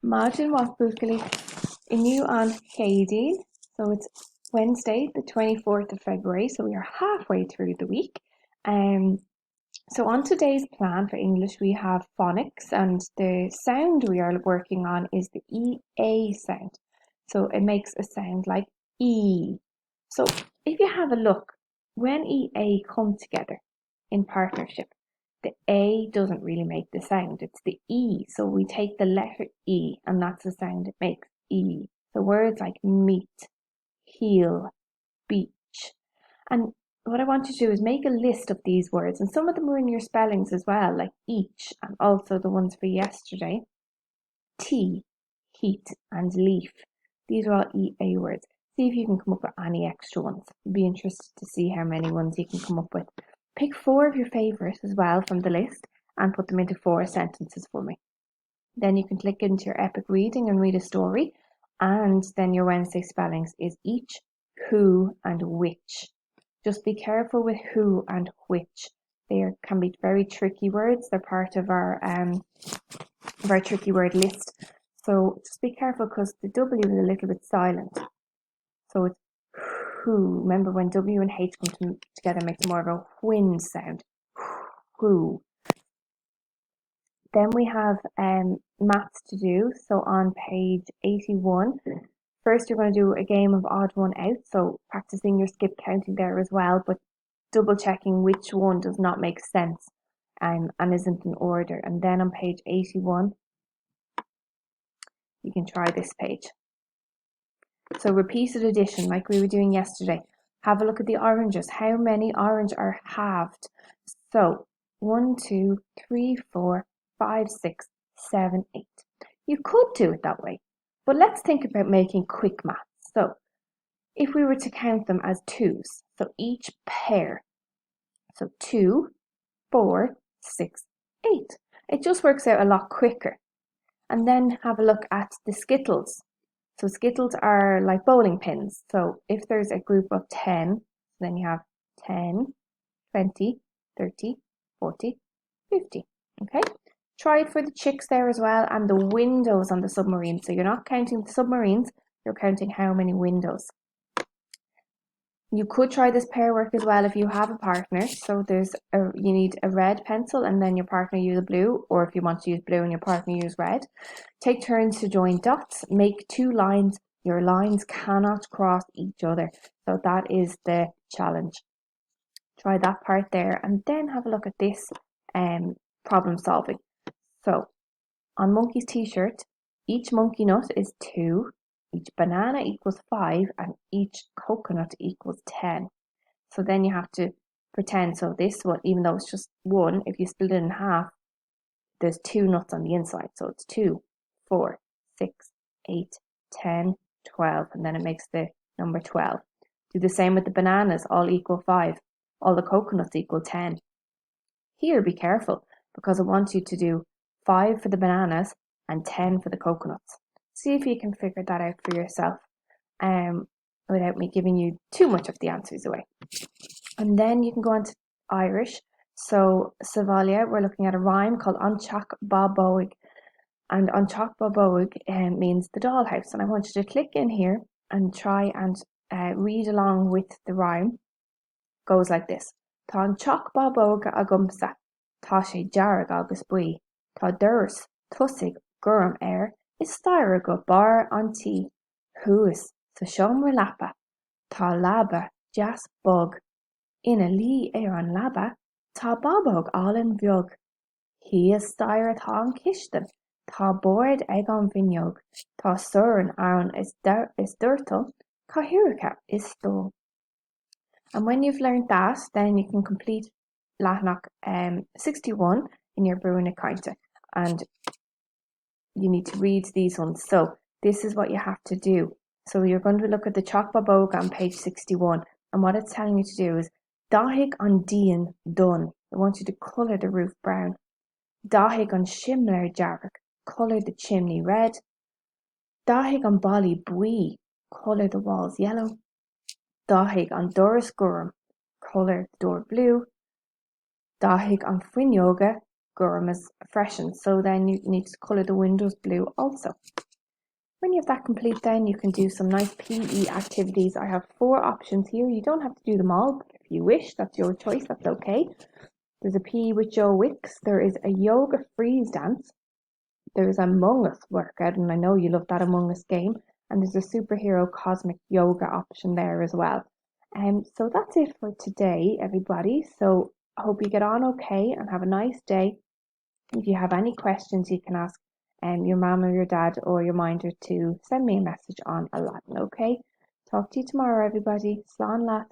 Martin Wasbuckley Inu on Haydeen. So it's Wednesday, the 24th of February, so we are halfway through the week. So on today's plan for English, we have phonics, and the sound we are working on is the EA sound. So it makes a sound like E. So if you have a look, when EA come together in partnership, the A doesn't really make the sound, it's the E. So we take the letter E, and that's the sound it makes, E. So words like meet, heel, beach. And what I want you to do is make a list of these words, and some of them are in your spellings as well, like each, and also the ones for yesterday. Tea, heat, and leaf. These are all EA words. See if you can come up with any extra ones. I'd be interested to see how many ones you can come up with. Pick 4 of your favourites as well from the list and put them into 4 sentences for me. Then you can click into your epic reading and read a story. And then your Wednesday spellings is each, who, and which. Just be careful with who and which. They can be very tricky words. They're part of our tricky word list. So just be careful because the W is a little bit silent. So it's who. Remember when W and H come together, makes more of a whin sound. Who. Then we have maths to do. So on page 81, first you're going to do a game of odd one out. So practicing your skip counting there as well, but double checking which one does not make sense and isn't in order. And then on page 81, you can try this page. So repeated addition, like we were doing yesterday. Have a look at the oranges. How many orange are halved? So 1, 2, 3, 4, 5, 6, 7, 8. You could do it that way, but let's think about making quick maths. So if we were to count them as twos, so each pair, so 2, 4, 6, 8. It just works out a lot quicker. And then have a look at the skittles. So skittles are like bowling pins. So if there's a group of 10, then you have 10, 20, 30, 40, 50. Okay? Try it for the chicks there as well, and the windows on the submarine. So you're not counting the submarines, you're counting how many windows. You could try this pair work as well if you have a partner. So you need a red pencil and then your partner use a blue, or if you want to use blue and your partner use red. Take turns to join dots, make 2 lines. Your lines cannot cross each other. So that is the challenge. Try that part there and then have a look at this problem solving. So on Monkey's t-shirt, each monkey nut is 2. Each banana equals 5 and each coconut equals 10. So then you have to pretend, so this one, even though it's just 1, if you split it in half, there's 2 nuts on the inside. So it's 2, 4, 6, 8, 10, 12, and then it makes the number 12. Do the same with the bananas, all equal 5. All the coconuts equal 10. Here, be careful, because I want you to do 5 for the bananas and 10 for the coconuts. See if you can figure that out for yourself without me giving you too much of the answers away. And then you can go on to Irish. So Savalia, we're looking at a rhyme called An Teach Bob Boig. And An Teach Bob Boig means the dollhouse. And I want you to click in here and try and read along with the rhyme. It goes like this. Tá an teach Bob Boig a gumsa. Tá sé dearg agus bui. Tá duras tusig gurum is staire go bar an tí. Huas sa siomra lapa. Tá laba jas bug. Ina lí an laba. Tá babog all an bheog. Hí is staire tá an kistan. Tá board ag an bhineog. Tá suran arn is durtal. Kahirika is stol. And when you've learned that, then you can complete Latnach 61 in your Bruna Counter. And you need to read these ones. So this is what you have to do. So you're going to look at the Teach Bob Boig on page 61. And what it's telling you to do is Dáthig an Díon done. I want you to colour the roof brown. Dáthig an Shimler Jarrach. Colour the chimney red. Dáthig an Bally Bui. Colour the walls yellow. Dáthig an Doris Gurum. Colour the door blue. Dáthig an Frinyoga. Gorham is freshened, so then you need to colour the windows blue also. When you have that complete, then you can do some nice PE activities. I have 4 options here. You don't have to do them all, but if you wish, that's your choice, that's okay. There's a PE with Joe Wicks, there is a yoga freeze dance, there's a Among Us workout, and I know you love that Among Us game, and there's a superhero cosmic yoga option there as well. So that's it for today, everybody. So I hope you get on okay and have a nice day. If you have any questions, you can ask your mum or your dad or your minder to send me a message on Aladdin, okay? Talk to you tomorrow, everybody. Slán leat.